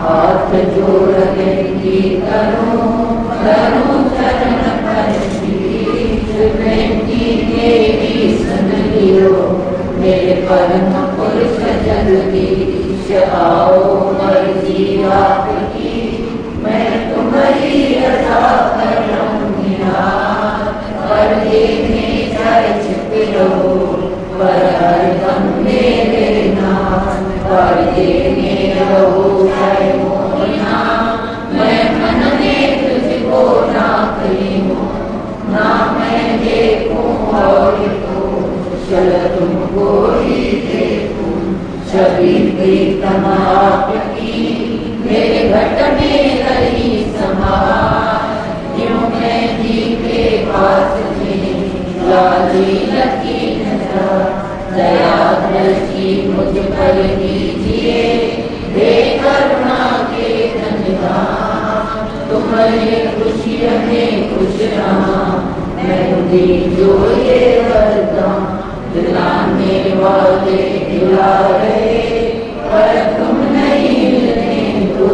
हाथ जोड़ विनती करो करो चरण पर शीश बेनती तेरी सुन लियो मेरे परम पुरुष जगदीश आओ मर्जी आपकी मैं तुम्हारी रजा करूँगी पर देने चाहे छिप रहो पर हरदम मेरे नाम पर देने रहो चाहे मोना मैं मन में तुझको ना करूँ ना मैं देखूं और तो चल तुमको ही देखूं छवि प्रीतम आपकी मेरे घट में रही समा यूं मैं जी के पास लाली लकी नजर दया दृष्टि मुझ पर कीजिए हे करुणा के धन्यवाद तुम्हारे खुशी में खुश रहा मैं दी जो ये वरदान दिलाने वाले दिला रहे पर तुम नहीं मिलने दो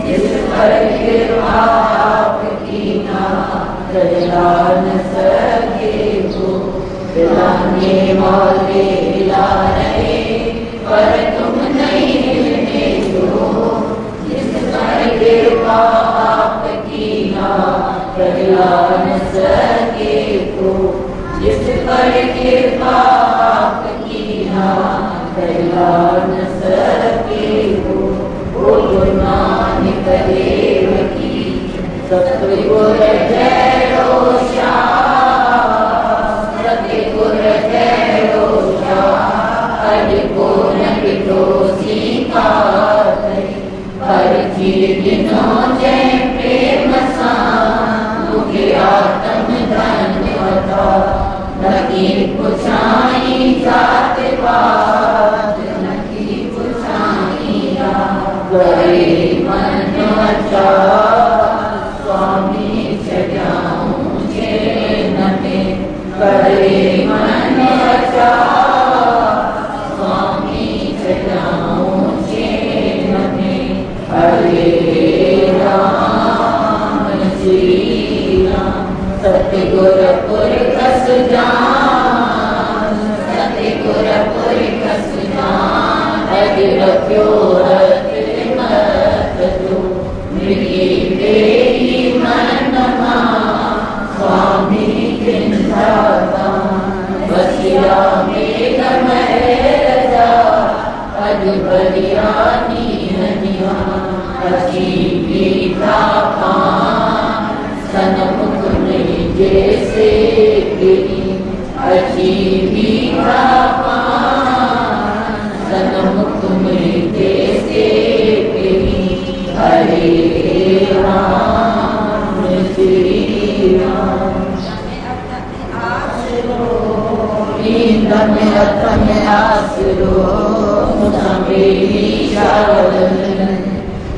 जिस पर कृपा आपकी ना दिला न सके वो दिलाने वाले दिला रहे पर तुम नहीं मिलने दो जिस पर कृपा आपकी ना दिला न सके तो जिस पर कृपा आपकी ना दिला न सके वो गुरु नानक देव की सतगुर जय रोशा सतगुर जय रोशा हरि को न पिटो सीता हर चीज नो जय प्रेम सा मुझे आत्म धन्यता नकी पुछाई जात बात नकी पुछाई गए मन अच्छा स्वामी सजाऊं चेन में करे मन अच्छा स्वामी सजाऊं चेन में हरे राम श्री राम सतगुरपुर कस जान सतगुरपुर कस जान अजर प्योरत मत दो मृगी तेरी मनमा स्वामी बसिया मेघ महरजा अज बलियानी हनिया असी पीता पान सनमुख में जैसे गिरी अची पीता पान सनमुख में जैसे गिरी हरे राम श्री राम में अतम आसरो मुझमेरी शावलन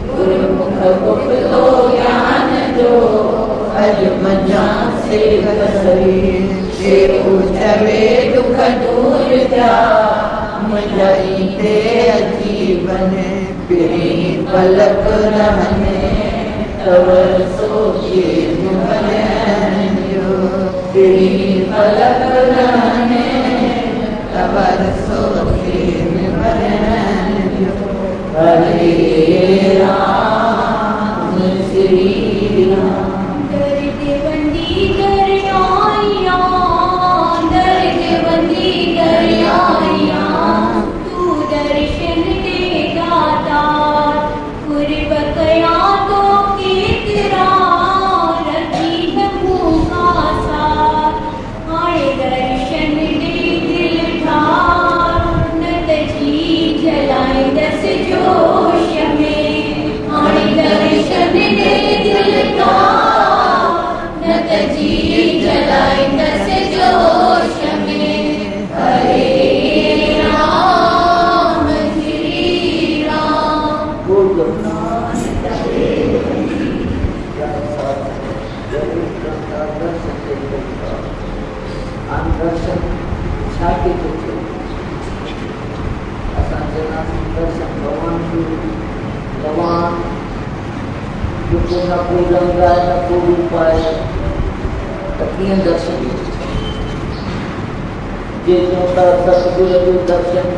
गुरुमुख गुप्तो ज्ञान जो अज मजा से कसरी से उचवे दुख दूर जा मुझई ते अजीवन फिरी पलक रहने तवर सोचे मुहलन फिरी पलक रहने तवर सोचे मुहलन हरे राम श्री राम जोश में दर्शन दे दिल का दर्शन छाके तो थे असां जना दर्शन भगवान जो भगवान जो को न कोई रंग आहे न कोई रूप आहे त कीअं दर्शन जे जो त सतगुरु जो दर्शन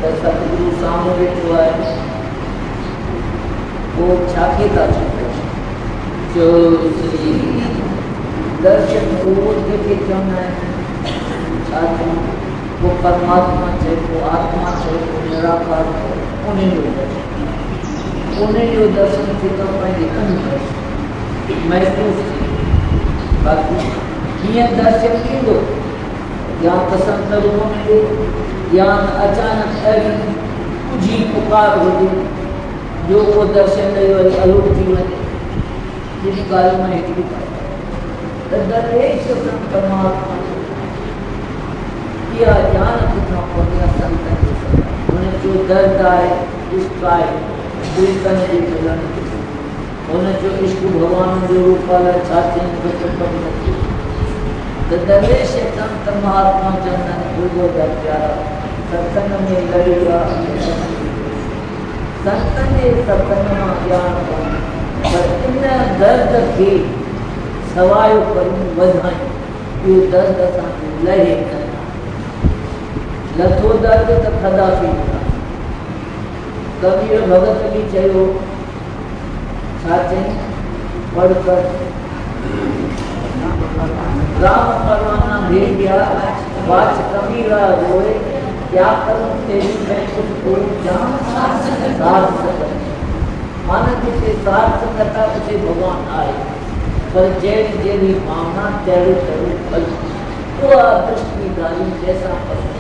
त सतगुरु साम्हूं वेठो आहे वो छाके था जो दर्शन वो देखे चवंदा आहिनि वो परमात्मा चए वो आत्मा चए वो निराकार उन्हें जो दर्शन थी तो पंहिंजे अंदरि महसूस थी बाक़ी कीअं दर्शन थींदो या त संत रूप मिले या अचानक अहिड़ी तुंहिंजी पुकार हुजे जो वो दर्शन ॾेई वरी अलूट थी वञे जिन ॻाल्हि मां हिकिड़ी त दरेश परमात्मा इहा ॼाण किथां पवंदी आहे संतनि जे सभु हुनजो दर्द आहे इश्क आहे कीर्तन जे मिलण हुनजो इश्क भॻवान जो रूप आहे छा चईं बचपन नथी त दरेश संत महात्मा चवंदा आहिनि गुरू जा प्यारा सत्संग में लड़ी आहे संतनि जे सत्संग मां ॼाण पवंदी पर इन दर्द खे सवायो करूं वधायूं इहो दर्द असांखे लहे न लथो दर्द त थदा थी वेंदा कबीर भगत बि चयो छा चईं पढ़ कर राम परवाना भेज गया वाच कबीरा रोए क्या करूं तेरी मैं कुछ कोई जान साथ सकत माना जिसे साथ सकता उसे भगवान आए पर जैसी जैसी भावना तैरू तैरू फल वो दृष्टि गाली जैसा पसंद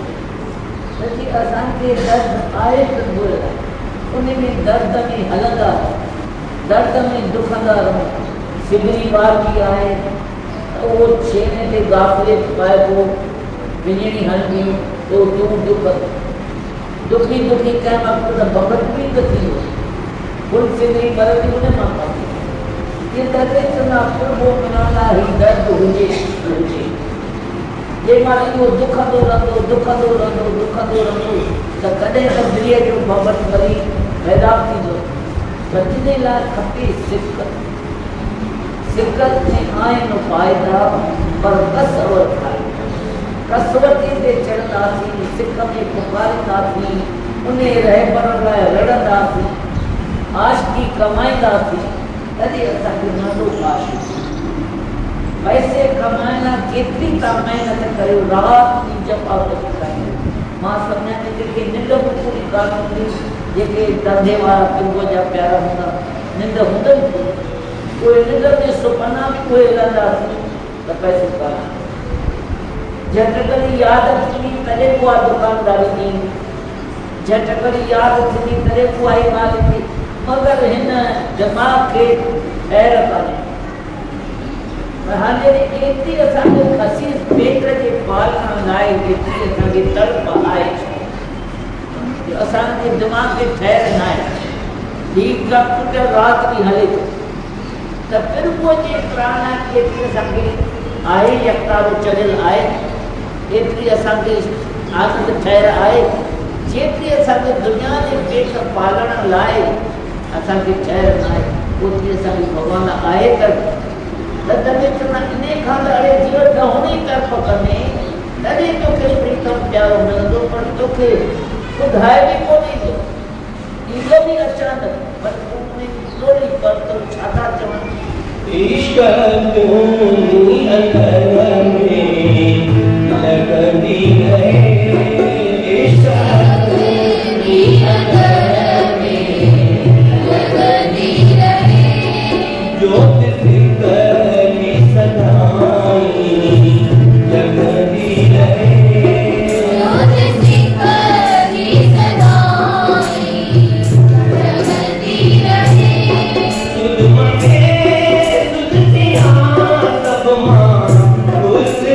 सची असांखे दर्द आहे त बुर उनमें दर्द में हलंदा दर्द में दुखंदा रहूं सिगरी वारगी आहे त उहो छेने ते गाफ़िले पाए पोइ विञणी हणंदियूं तो तूं दुखी दुखी कंहिं वक़्तु त भॻत बि त थींदो फुल सिगरी मरंदी उन मां पवंदी ये दर्द चवंदा प्रभु मिलण लाइ ही दर्द हुजे जे मां इहो दुखंदो रहंदो त कॾहिं त दिलीअ जो भॻत वरी पैदा थींदो पर जिन लाइ खपे सिकत में आहिनि फ़ाइदा पर कसवर खाए कसवती ते चढ़ंदासीं सिक में पुकारंदासीं उन रहबर लाइ रड़ंदासीं आशिकी कमाईंदासीं तॾहिं असांखे नंढो काश पैसे कमाइण लाइ केतिरी था महिनत करियो राति ॾींहुं जपा करियो मां सम्झां थी जेके निंड बि पूरी कान हूंदी जेके धंधे वारा पिंग जा प्यारा हूंदा निंड हूंदनि उहे निंड में सुपना बि उहे रहंदासीं त पैसो कान झटकड़ी यादि थींदी तॾहिं उहा दुकानदारी थींदी झटकड़ी यादि थींदी तॾहिं उहा ई ॻाल्हि थी मगर हिन दिमाग़ खे ख़ैर कान्हे हाणे एतिरी असांखे खसीस पेट जे पालण लाइ एतिरी असांखे तड़प आहे असांजे दिमाग़ खे ठहिर न आहे हीउ कंप्यूटर राति बि हले थो त फिर जे प्राण केतिरी असांखे आहे यकतारो चढ़ियल आहे एतिरी असांखे आदत ठहिर आहे जेतिरी असांखे दुनिया जे पेट पालण लाइ असांखे ठहिर न आहे ओतिरी असांखे भॻवान आहे तॾहिं चवंदा इन खां त अड़े जीवन त हुन ई तरफ़ कंदे तॾहिं तोखे प्रीतम प्यारो मिलंदो पर तोखे ॿुधाए बि कोन्हे ईंदो बि अचानक पर तूं थोरी पर तो छा था चवनि इश्क तूं अंदर में लगदी है इश्क तूं अंदर में लगदी है ज्योत फिकरी सदाई जगदी रहे ज्योत फिकरी सदाई जगदी रहे तुझ में तुझसे सब मां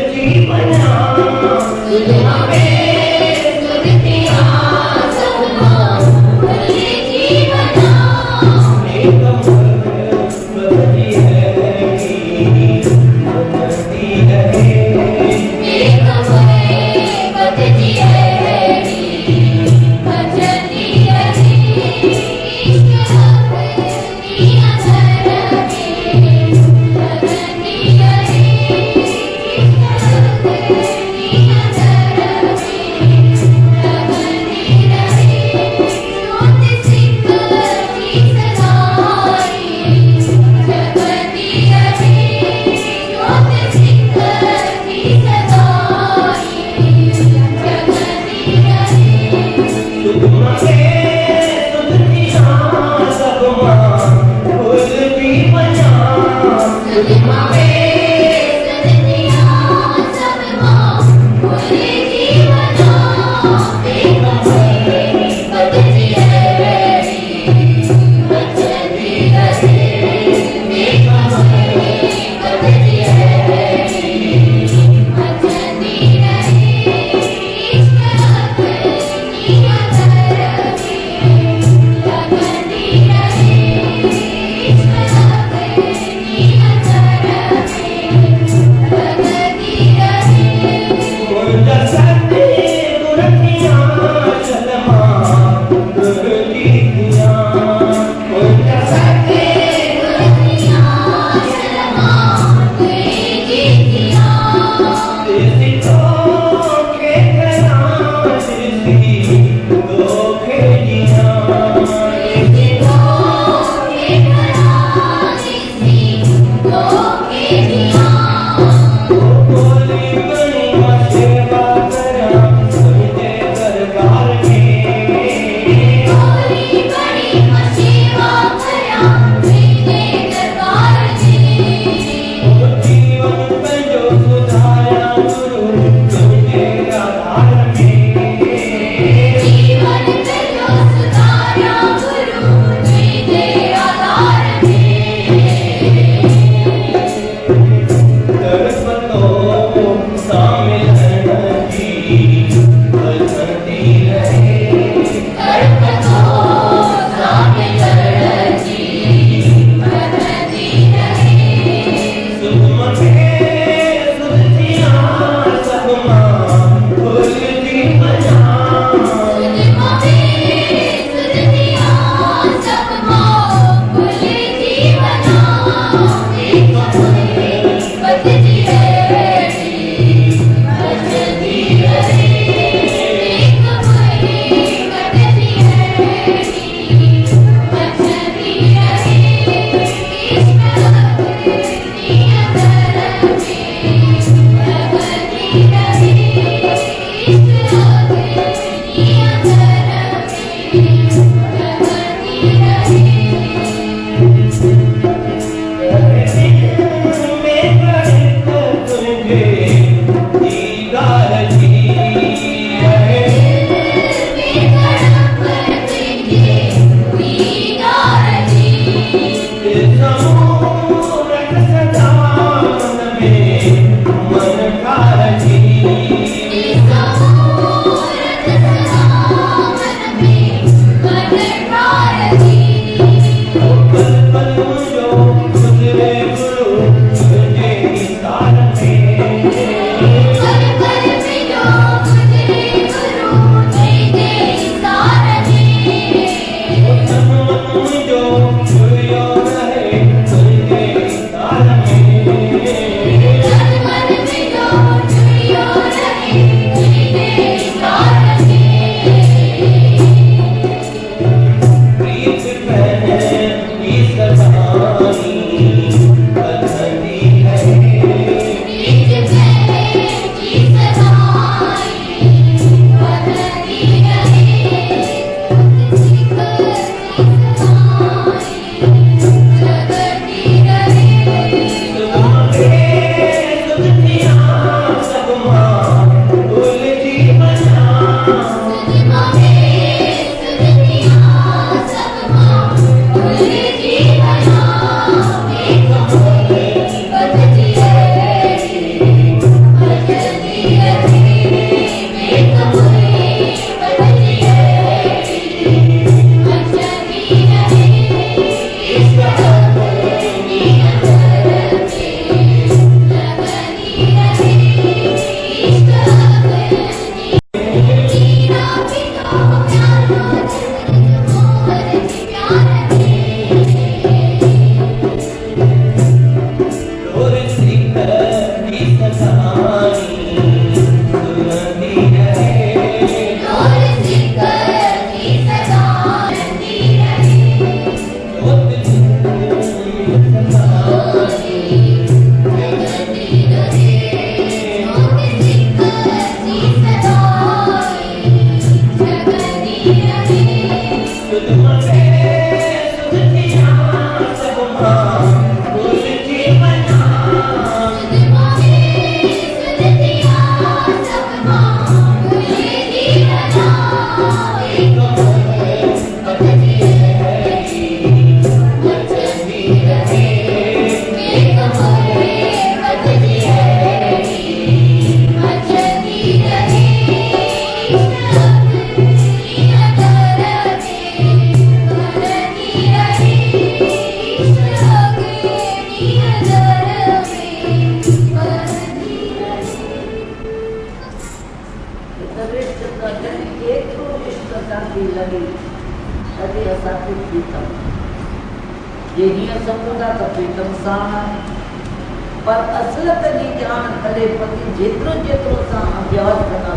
पर असलत जी जान करे पति जेतरो जेतरो सा अभ्यास करना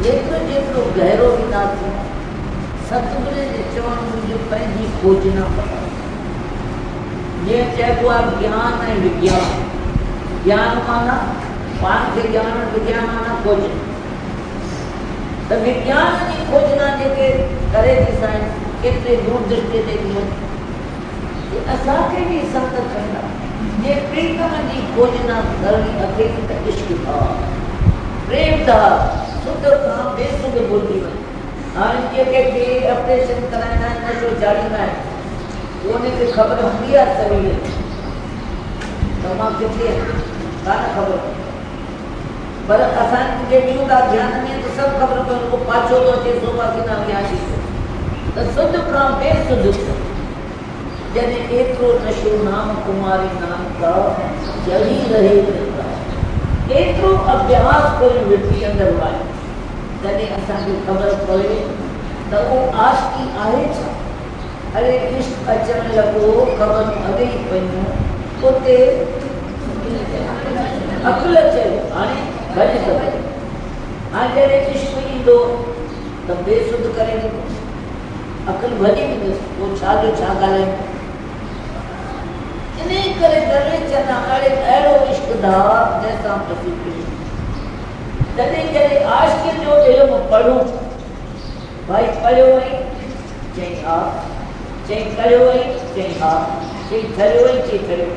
जेतरो जेतरो गहरो विनासी सतगुरु जे चवण मुझे पंहिंजी खोज न पता ये चइबो आहे ज्ञान ऐं विज्ञान ज्ञान माना पाण खे ॼाणण विज्ञान माना खोज त विज्ञान जी खोजना जेके करे थी साइंस केतिरे दूरदृष्टि ते थी वञे असांखे बि संत चवंदा ये प्रीतम जी खोजना करणी अकेली त इश्क था प्रेम था शुद्ध खां बेसुध भुलिजी वञे हाणे जेके खे ऑपरेशन कराइणा आहिनि नशो चाढ़ींदा आहिनि उनखे ख़बर हूंदी आहे सवेल त मां किथे कान ख़बर पर असां जे ॿियूं था ध्यान में त सभु ख़बर पवंदो को पाछो थो अचे सोफा किना वियासीं त शुद्ध खां बेसुध जॾहिं एतिरो नशो नाम कुमारी नाम का चढ़ी रहे एतिरो अभ्यास करे वेठी अंदरि वाए तॾहिं असांखे ख़बर पए त उहो आशिकी आहे छा अरे इश्क अचणु लॻो ख़बरूं अॻे ई पयूं उते अकुल चयो हाणे भॼ करे हाणे जॾहिं इश्क ईंदो त बेसुध करे अकुल भॼी वेंदुसि पोइ छा जो छा ॻाल्हायूं इन करे दरे चना अहिड़ो इश्क धार जंहिंसां प्रसिद्ध तॾहिं जॾहिं आशिक़ जो इल्मु पढ़ूं भाई पढ़ियो वई चई हा चई करियो वई चई हा चई ठरियो वई चई ठरियो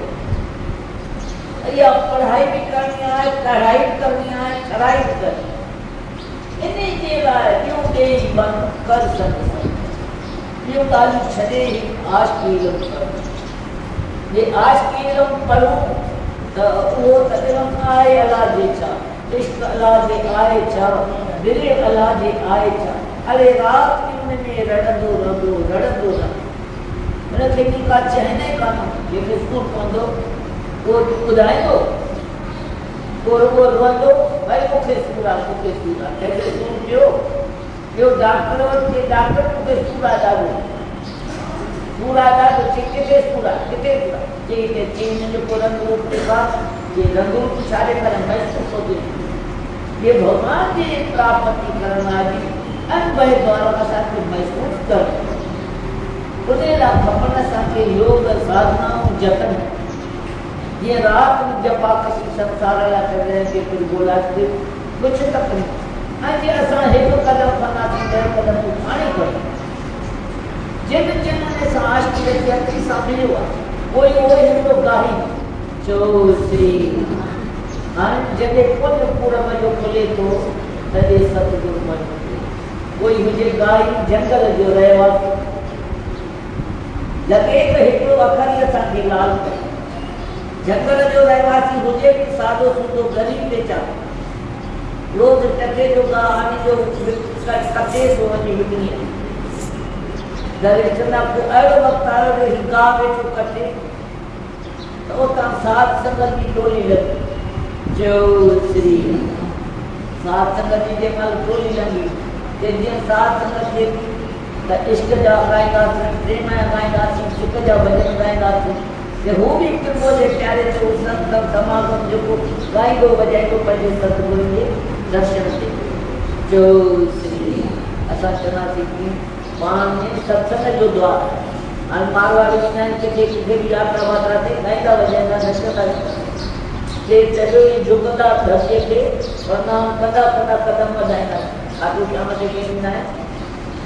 इहा पढ़ाई बि करणी आहे कढ़ाई बि करणी आहे छड़ाई बि करणी इन जे लाइ ॿियूं ॾेई बंदि कर सघंदा ॿियूं ॻाल्हियूं छॾे आशिक़ी इल्मु कर जे आशिक़ी इल्मु पढ़ूं त उहो त इल्मु आहे अलाह जे छा इश्क अल्लाह जे आए छा दिल अल्लाह जे आए छा अरे रात में रड़ंदो रड़ंदो मैंने लेकिन का चहने का ये सूर पंदो वो ॿुधाईंदो वो रोंदो भाई मूंखे सूर आहे कैसे सूर पियो डॉक्टर वटि डॉक्टर मूंखे सूर आहे ॾाढो किथे सूर आहे किथे चीन जो को रंग रूप के बाद ये रंग रूप छाड़े कर महसूस होते ये भगवान जी प्राप्ति करना जी अनुभव द्वारा असांखे महसूस कर उन लाइ खपनि असांखे योग साधना जतन जीअं राति में जपा कसी संसार लाइ करे रहे थे कुछ बोला थे कुछ तकलीफ़ ऐं जीअं असां हिकु कदम खणासीं ॾह कदम उठाणी कयूं जिन जिन ने साष्ट के व्यक्ति सां मिलियो आहे उहो हिकिड़ो गाही चो श्री हाणे जॾहिं पुण्य पूरब जो खुले थो तॾहिं सतगुरु मञो कोई हुजे गाई जंगल जो रहवासी लॻे त हिकिड़ो अखर ई असांखे लाल जंगल जो रहवासी हुजे बि सादो सूदो ग़रीब वेचारो रोज़ टके जो गाह आने जो कटे थो वञी विकिणी दरे चंदा को अहिड़ो वक़्तु आयो जो ही गाह वेठो कटे त उतां साध संगत जी टोली लॻी जो श्री साध संगत जी जे महिल टोली लॻी ते जीअं साध संगत जे त इश्क जा ॻाईंदासीं प्रेम जा ॻाईंदासीं सुख जा भॼन ॻाईंदासीं ते हू बि प्रभु जे प्यारे जो संत समागम जेको ॻाईंदो वॼाईंदो पंहिंजे सतगुरु जे दर्शन ते जो श्री असां चवंदासीं की पाण में सत्संग जो द्वार हाणे मारवाड़ी हूंदा आहिनि किथे किथे बि यात्रा वात्रा ते ॻाईंदा वॼाईंदा नचंदा ते चलो झुकंदा धरतीअ खे प्रणाम कंदा कंदा कदम वधाईंदा खाटू श्याम ते ईंदा आहिनि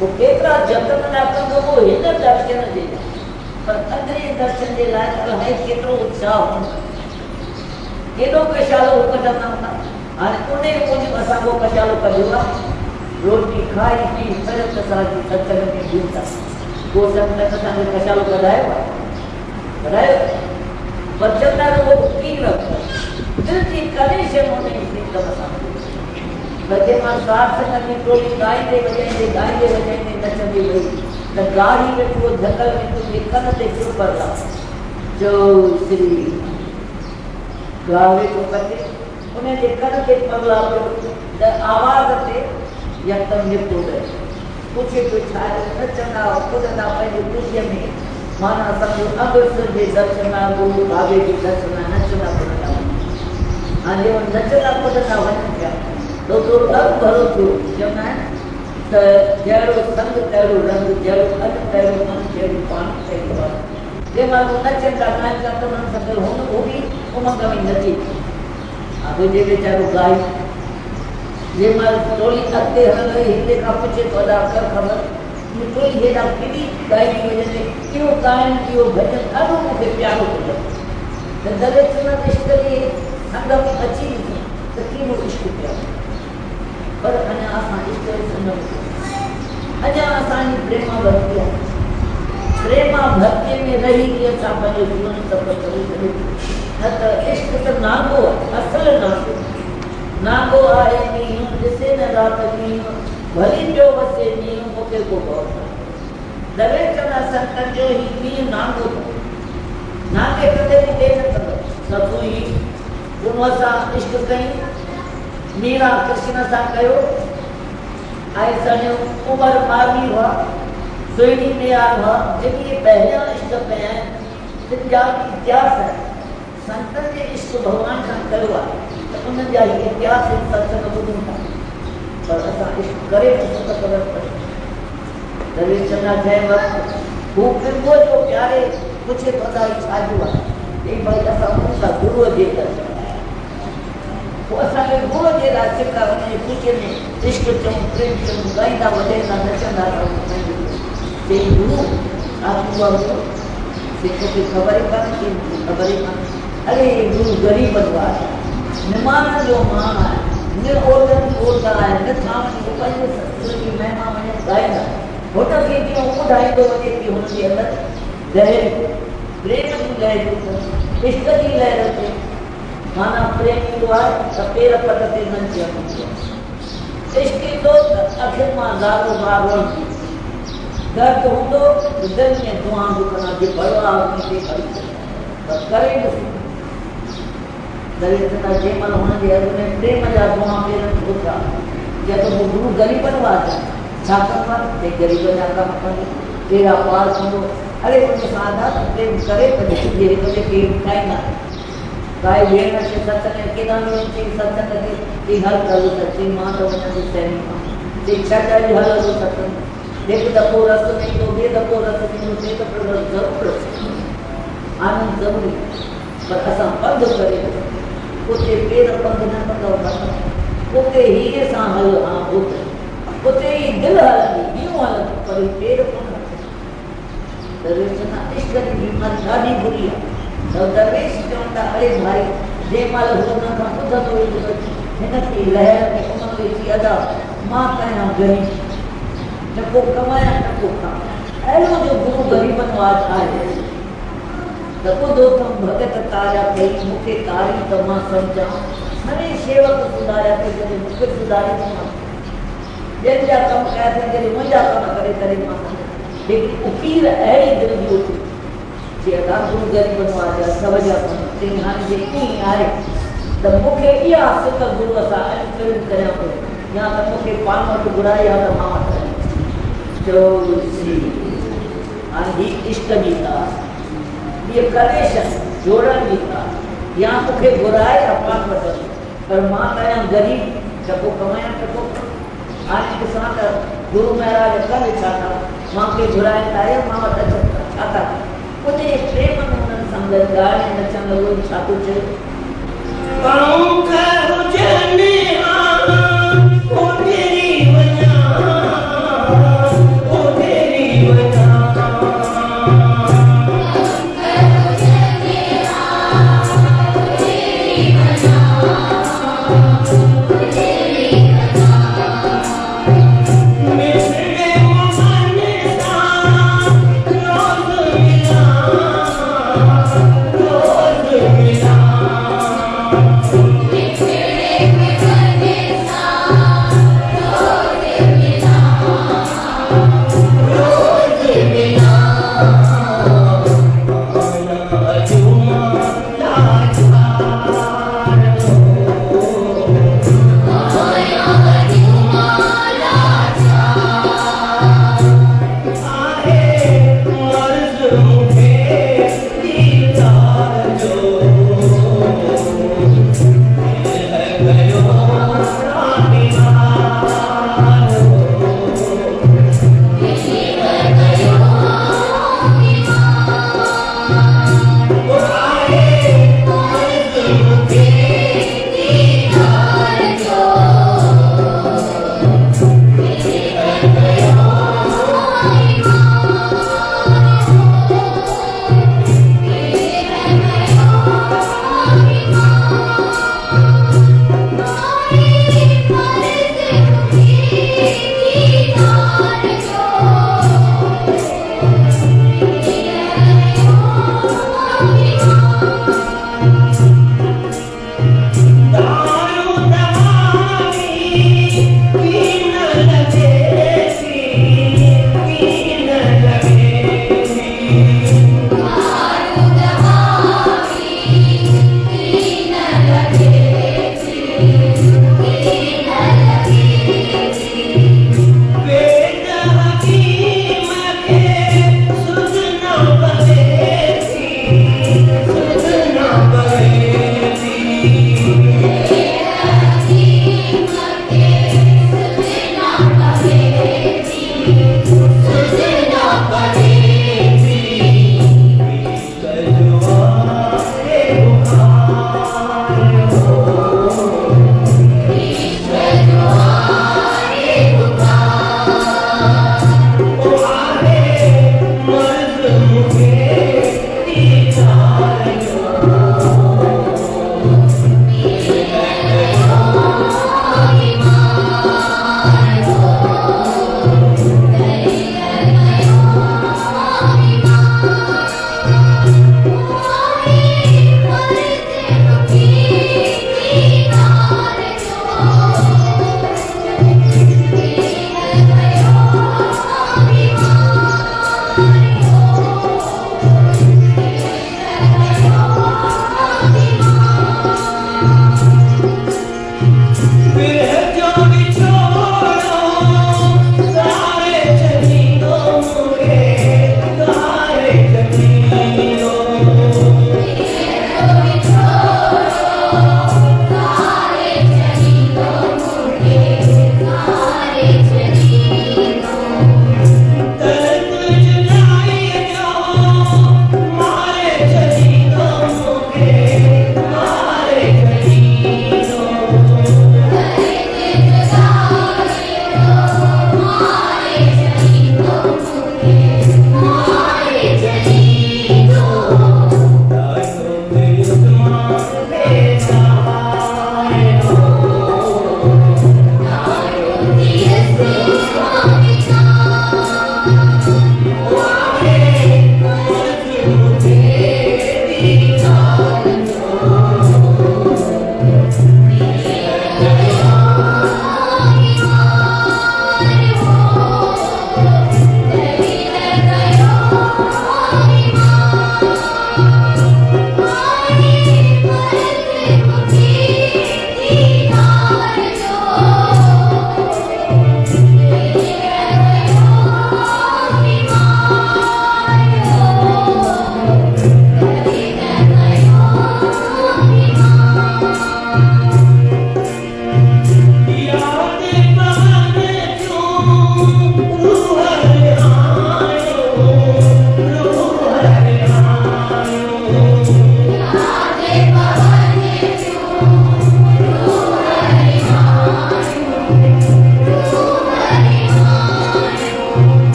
पोइ केतिरा जतन न कंदो उहो हिन दर्शन जे पर अंदरि दर्शन जे लाइ अलाए केतिरो उत्साह हूंदो केॾो कशालो कढंदा हूंदा हाणे उन मूजिबि असां उहो कशालो कढियो आहे रोटी खाई पी फिरत असांजी सत्संग में ॾियूं था को संत असांखे कशालो कढायो आहे कढायो पर चवंदा आहिनि उहो कीन रखो दिल जी करे शइ उन प्रीतम सां बजे मां साथ संगत में टोली गाईंदे वॼाईंदे नचंदी वई त गाड़ी में उहो झकल में तुंहिंजे कन ते पियो पड़ला जो श्री गावे को कटे उन जे कन ते पड़ला पियो त आवाज़ ते यकदम निपटो गए पुछे पियो छा नचंदा कुदंदा पंहिंजी ख़ुशीअ में माना असांजो अमृतसर जे दर्शन आहे गुरु बाबे जे दर्शन आहे नचंदा कुदंदा हाणे नचंदा कुदंदा वञनि पिया तो ॾाढो भलो थियो चवंदा आहिनि त जहिड़ो संग तहिड़ो रंग जहिड़ो अनु तहिड़ो मन जहिड़ो पाणी तहिड़ो आहे जंहिं महिल हू नचनि था ॻाइनि था त उन्हनि सां गॾु हुन उहो बि उमंग में नचे हुजे वीचारो गाई जंहिं महिल टोली अॻिते हल रही हिते खां पुछे थो अदा कर ख़बर टोली हेॾा केॾी ॻाइजी वञे इहो ॻाइण इहो भॼन ॾाढो मूंखे प्यारो थो लॻे त दले चवंदा इश्क जे संग में अची त कीअं इश्क प्यारो पर अञा असां इश्क जे संग में अञा असांजी प्रेमा भक्ति आहे प्रेमा भक्ति में रही की असां पंहिंजो जीवन सफ़र करे सघूं न त इश्क त नांगो आहे असल नांगो आहे मींहुं ॾिसे न राति मींहुं भली पियो वसे मींहुं मूंखे को गौर दवे चवंदा संतनि जो ही मींहुं नांगो नांगे कॾहिं बि ॾे न सघंदो सभु ई उन सां इश्क कयूं मीरा कृष्ण सां कयो ऐं सॼो उमिरि ॿारहीं हुआ सुहिणी प्यार हुआ जेके पहिरियां इश्क कया आहिनि तिन जा इतिहास आहे संतनि जे इश्क भॻवान सां कयो आहे त उन्हनि जा इतिहास सत्संग ॿुधूं था पर असां इश्क करे नथूं त ख़बर पए दवे चवंदा जंहिं वक़्तु हू फिरको जो प्यारे पुछे थो अदा छाजो आहे चई भई असां मूंसां गुरूअ जे करे पोइ असांखे गुरू जे लाइ सिका वञे ख़ुशीअ में इश्क चऊं प्रेम चऊं ॻाईंदा वॼाईंदा नचंदा रहूं चई गुरू छा थींदो आहे सिख खे ख़बर ई कान्हे ख़बर ई कान्हे अरे गुरू ग़रीबनि वारो निमाणनि जो मान आहे न ओॾनि ओॾा आहे न थामनि जो पंहिंजे सतगुरू जी महिमा वञे ॻाईंदा हुनखे जीअं ॿुधाईंदो वञे की हुनजे अंदरि लहर प्रेम जी लहर इश्क जी लहर अचे माना प्रेमी हुआ सपेर पटते न किया इसके तो आखिर मां दारो मारो दर्द होंदो दिल में दुआ दुखना के बड़वा के पर करे दरिद्रता जे मन होने जे अगने प्रेम जा दुआ पेरन होता या तो वो गुरु गरीबन वाजा छाकर ते गरीब जा का मतलब तेरा पास हो अरे उन साधा प्रेम करे तो ये तो के उठाई ना काय वेण के सत्संग के नाम के सत्संग के हर कल सच्ची मां तो वचन से सही शिक्षा का हर कल सत्संग देख दपो रस नहीं तो बे दपो रस नहीं तो तो प्रगट जरूर आनंद जरूरी पर असा बंद करे उते पेर बंद न कंदो उते ही सा हल हां उते ही दिल हल यूं हल पर पेर कोन दरवेश ना इश्क की बीमारी ॾाढी बुरी आहे तो दरवेश चवंदा अरे भाई जे माल हुन खां ॿुधंदो ई हिन खे लहर में उन में थी अदा मां कयां गरीब न को कमाया न को खाया अहिड़ो जो गुरु ग़रीबन वाज आहे त ॿुधो अथमि भगत तारिया कई मूंखे तारी त मां सम्झां घणे शेवक सुधारिया कई जॾहिं मूंखे सुधारी त मां ॿियनि जा कम कया अथई जॾहिं मुंहिंजा कम करे करे मां लेकिन उकीर अहिड़ी दिलि जी उथी जे अदा गुरु ग़रीबन वाज सभ जा कम चई हाणे जे ईअं आहे त मूंखे इहा सिक गुरूअ सां अनुकरण करियां पियो या त मूंखे पाण वटि घुराई आहे त मां वटि चओ श्री हाणे हीअ इश्क जी ॻाल्हि ये कनेक्शन जोड़न जी था या मुखे घुराए अपान वठो पर मां कया गरीब टको कमाया टको आज किसान का गुरु महाराज कल छाता मां के घुराए आए मां वट छाता उन्हें प्रेम में संग गाने नचन लगो छातो चले पाऊं कर जने ओ तेरी वजह ओ तेरी वजह Thank you.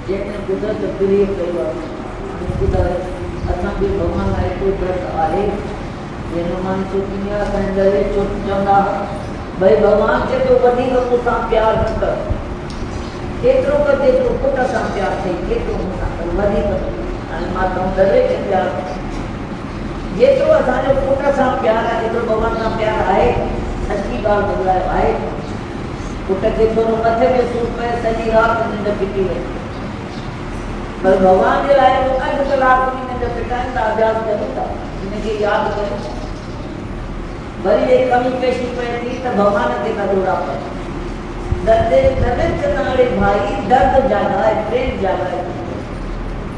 जंहिंमें कुदरत प्रिय कयो आहे ॿुधाए असांखे भॻवान लाइ कोई दर्द आहे जंहिं माण्हू सोचींदी आहे असांजे दरे छो चवंदा भई भॻवान चए थो वधीक मूंसां प्यार न कर केतिरो कर जेतिरो पुट सां प्यार थिए केतिरो मूंसां कर वधीक हाणे मां तव्हां दरे खे प्यार जेतिरो असांजो पुट सां प्यार आहे एतिरो भॻवान सां प्यार आहे सची ॻाल्हि ॿुधायो आहे पुट खे थोरो मथे में सूर पए सॼी राति निंड फिटी वई पर भॻवान जे लाइ अधु कलाक में निंड फिटाइनि था अभ्यास कनि था हिनखे यादि कनि वरी जे कमी पेशी पए थी त भॻवान ते का दौड़ा पए दर्द नाले भाई दर्द जाॻाए प्रेम जाॻाए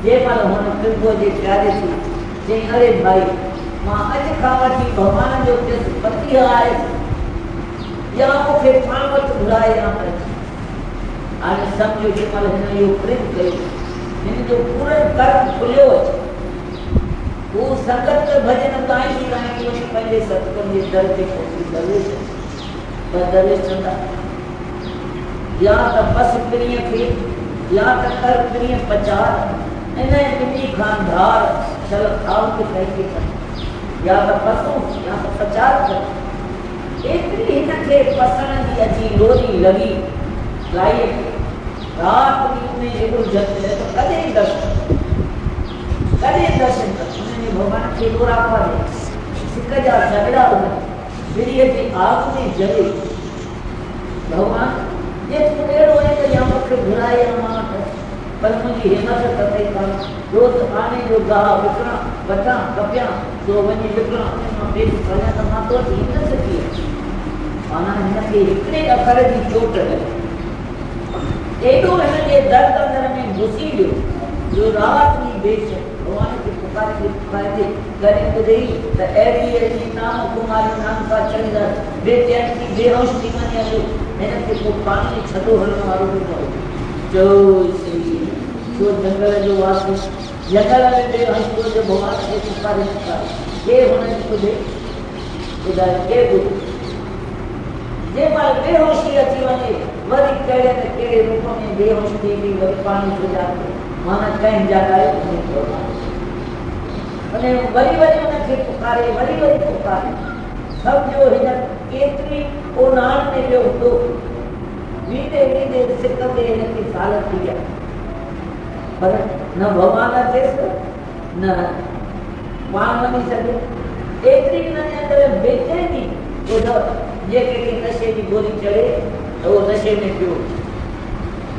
जंहिं महिल हुन फिरबो जे प्यारे थी चई अरे भाई मां अॼु खां वठी भॻवान जो पति आहे या मूंखे पाण वटि घुराए या हाणे सम्झो जंहिं महिल हिन इहो प्रेम कयो हिन जो पूरो कर्म खुलियो अचे हू संगत भॼन गाईंदी गाईंदी वञी पंहिंजे सतगुरु जे दर ते पहुची दरवेश पर दरवेश चवंदा या त बस पिणीअ खे या त कर पिणीअ पचार इन ॿिन्ही खां धार चल खाओ के पंहिंजे कर या त पसो या त पचार कर एतिरी हिनखे पसण जी अची लोरी लॻी लाईअ खे राति ॾींहं में एॾो जत त कॾहिं दर्शन कर उन्हनि भॻवान खे लोरा पाए सिक जा झगड़ा विड़ीअ जी आग में जले भॻवान जे तूं अहिड़ो आहे त या मूंखे घुराए या मां पर मुंहिंजी हिमत त अथई कान रोज़ आने जो गाह विकिणां वठां कपियां तो वञी विकिणां मां पेट करियां त मां तो वटि हिमत थी माना हिनखे हिकिड़े अखर जी चोट लॻी एॾो हिनजे दर्द अंदर में घुसी वियो जो राति जी बेचैन भॻवान खे पुकारे करे ॿुधई त अहिड़ी अहिड़ी नाम कुमारी नाम का चढ़ींदा बेचैन थी बेहोश थी वञे हलियो हिनखे को पाणी में छॾो हलण वारो बि न हो चओ छो जंगल जो वासी जंगल में बेहोश थियो जो भॻवान खे पुकारे केरु हुनजी ॿुधे ॿुधायो केरु ॿुधे जंहिं महिल बेहोशी अची वञे वरी कहिड़े न कहिड़े रूप में बेहोश थी बि वरी पाणी गुज़ारे माना कंहिं जॻह अने वरी हुनखे पुकारे वरी पुकारे सम्झो हिन केतिरी ओनान में वियो हूंदो वींदे सिक ते हिनखे साल थी विया पर न भॻवान अचेसि न पाण वञी सघे एतिरी हिनजे अंदरि बेचैनी ॿुधो जे कंहिंखे नशे जी गोरी चढ़े त उहो नशे में पियो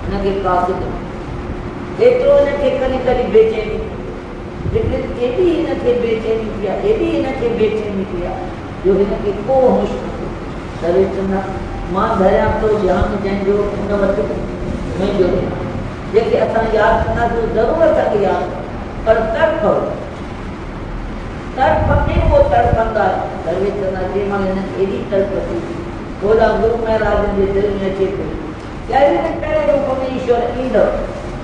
हुनखे कासिद एतिरो हिनखे कॾहिं बेचैनी एॾी हिनखे बेचैनी थी आहे एॾी हिनखे बेचैनी थी आहे जो हिनखे को होश नथो करे चवंदा मां धरियां थो ध्यानु जंहिंजो हुन वटि मुंहिंजो जेके असां यादि कंदासीं ज़रूरत आहे यादि पर तड़प में उहो तड़पंदा दरवेश चवंदा जंहिं महिल हिनखे एॾी तड़प थी होॾा गुरू महाराज जे दिलि में अचे थो कहिड़े न कहिड़े रूप में ईश्वर ईंदो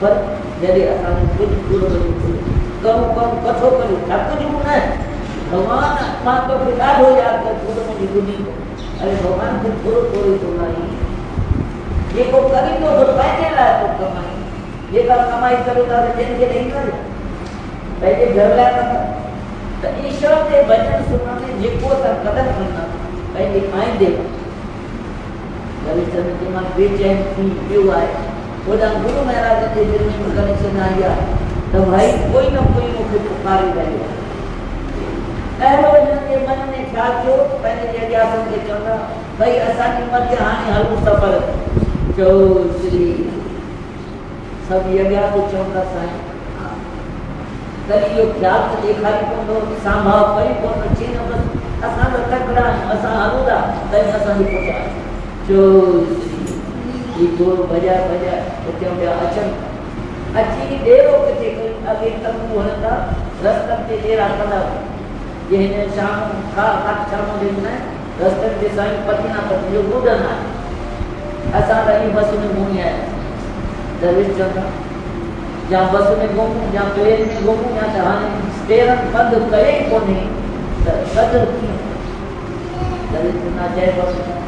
पर जॾहिं असांजो कुझु गुरू कमु कठो करियो थकिजूं न भॻवान मां तोखे ॾाढो यादि कर थोरो मुंहिंजी ॿुधी अरे भॻवान खे थोरो थोरो थो लाई जेको करींदो त पंहिंजे लाइ थो कमाई जेका कमाई करियो था त ॿियनि खे ॾेई करे पंहिंजे घर लाइ कंदा त ईश्वर जे वचन सुनण में जेको असां कदम कंदा पंहिंजे आईंदे रविचंद्र जे मां बेचैन थी पियो आहे होॾां गुरू महाराज जे दिलि में कनेक्शन आई आहे त भाई कोई न कोई मूंखे पुकारे रहियो आहे अहिड़ो हिननि जे मन में छा थियो पंहिंजे अॻियां खे चवंदा भई असांजी मर्ज़ी हाणे हलूं सफ़र चओ श्री सभु अॻियां बि चवंदा साईं तॾहिं इहो ख़्यालु त ॾेखारी पवंदो सांभाव करी पवंदो चई न बसि असां त तकड़ा आहियूं असां हलूं था तॾहिं असांजी पुकार चओ श्री गोर भॼाए उते ॿिया अचनि अची डेरो किथे अॻे तंबू हणंदा रस्तनि ते डेरा कंदा जे हिन शाम खां शाम जे न रस्तनि ते साईं पतिना पति जो ॿुधंदा आहिनि असां त हीअ बस में घुमी आया दरवेश चवंदा या बस में घुमूं या ट्रेन में घुमूं या त हाणे स्टेरन बंदि करे ई कोन्हे त कदुरु कीअं दरवेश चवंदा जय बस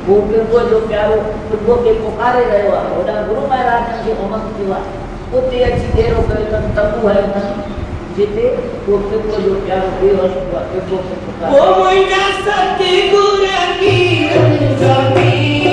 वो फिरबो जो प्यारो फिरबो खे पुकारे रहियो आहे होॾां गुरू महाराज खे उमंग थियो आहे उते अची डेरो कयो अथनि तंबू हलियो अथनि जिते उहो पिपो जो प्यारो बेवस पिपो ओ मुंहिंजा सतगुर पीरनि जा पीर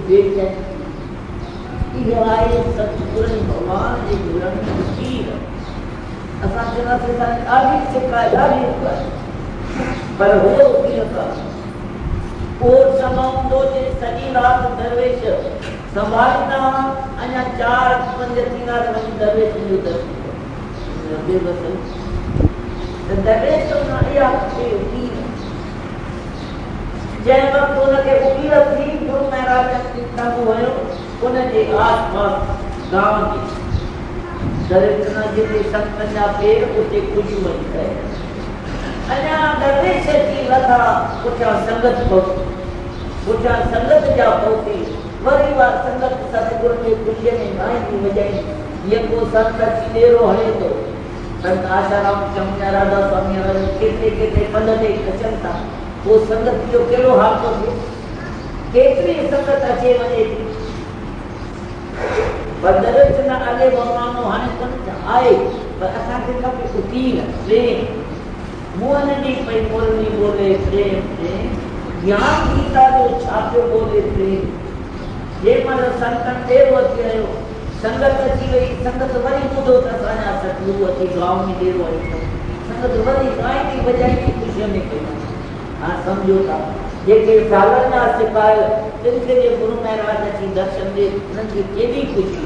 बेचैन इहो आहे सतगुरु भगवान जे गुरनि जी खीर। असां चवंदासीं असांजी ॾाढी सिक आहे, ॾाढी सिक आहे, पर हो कीअं कर उहो समाऊंदो जे सॼी राति दरवेश संभालींदा अञा 4-5 थींदा त वञी दरवेश जो दर्शन त दरवेश न इहा उकील जंहिं वक़्तु हुनखे उकील थी गुरु महाराज तंग हुयो उनजे आस पास गांव जी दरवेश जिते संतनि जा पेर उते ख़ुशि वञी करे अञा दरवेश जी लथा पुठियां संगत पहुती, पुठियां संगत जा पहुती वरी उहा संगत सतगुरु जे ख़ुशीअ में गाईंदी वॼाईंदी जेको संत अची ॾेरो हले थो संत आशाराम चमचा राधा स्वामी वारे केतिरे केतिरे पंध ते अचनि था उहो संगत जो कहिड़ो हाल थो थिए, केतिरी संगत अचे वञे थी पर दरवेश न अॻे भॻवान हाणे कोन आहे पर असांखे खपे उकील प्रेम मुंहं नंढी पई मुरली बोले प्रेम प्रेम ज्ञान गीता जो छापियो बोले प्रेम जंहिंमहिल संतनि ॾेरो अची रहियो संगत अची वई संगत वरी ॿुधो त असांजा सतगुरु अची गांव में ॾेरो आई संगत वरी गाईंदी वॼाईंदी ख़ुशीअ में कई हाणे सम्झो था जेके सालनि जा सिपाही तिन खे जे गुरु महाराज अची दर्शन ॾे उन्हनि खे केॾी ख़ुशी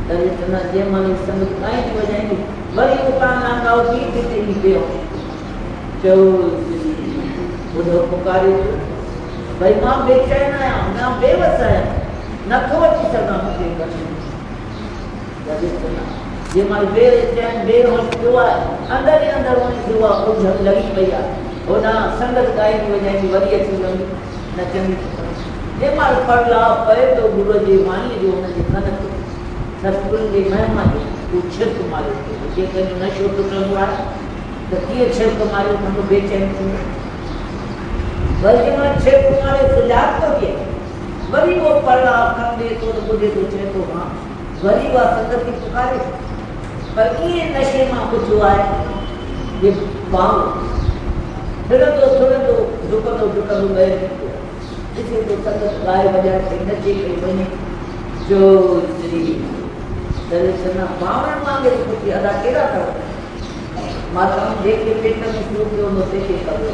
जंहिंमहिल संगत गाईंदी वॼाईंदी वरी उतां नांगा उथी किथे ई पियो चओ ॿुधो पुकारे भई मां बेचैन आहियां मां बेवस आहियां नथो अची सघां मूंखे जंहिंमहिल बेचैन बेहोश थियो आहे अंदरि ई अंदरि वञी थियो आहे उलझन लॻी पई आहे होॾां संगत गाईंदी वॼाईंदी वरी अची वञी नचंदी जंहिंमहिल पड़लाव पए थो गुरूअ जे वाणीअ जो हुनजे कन ते सतगुरुनि जी महिमा जो हू छिरक मारियो जेकॾहिं नशो टुटंदो आहे त कीअं छिरक मारियो कंदो बेचैन थींदो वरी जंहिंमहिल छिरक मारे सुजाॻ थो थिए वरी उहो पड़लाव कंदे थो त ॿुधे थो चए थो हा वरी उहा संगत खे पुकारे पर कीअं नशे मां ॿुधियो आहे जे बाहु फिरंदो डुकंदो ॿाहिरि निकितो ॾिसे थो संगत ॻाए वॼाए पई नचे पई वञे जो श्री दर्शन बावण वांगुरु पुछी अदा कहिड़ा अथव मां तव्हां जेके पेट में सूर पियो हूंदो तंहिंखे कयो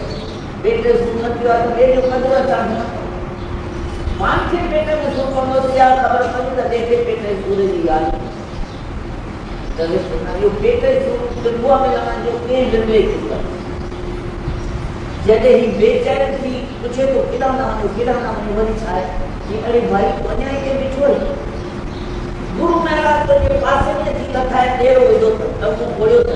पेट में सूर न पियो आहे त ॿिए जो कदुरु असां मांखे पेट में सूर पवंदो त इहा ख़बर पवंदी त ॿिए पेट जे सूर जी ॻाल्हि दर्शन इहो पेट जे सूर दिलबुआ में लॻण जो कंहिं निर्णय थियो आहे जॾहिं ही बेचैन थी पुछे थो केॾां न वञो वरी छा आहे कि अरे भाई वञा ई के बिठो गुरु महाराज तुंहिंजे पासे में अची लथाए ॾेरो विधो त मूं खोलियो त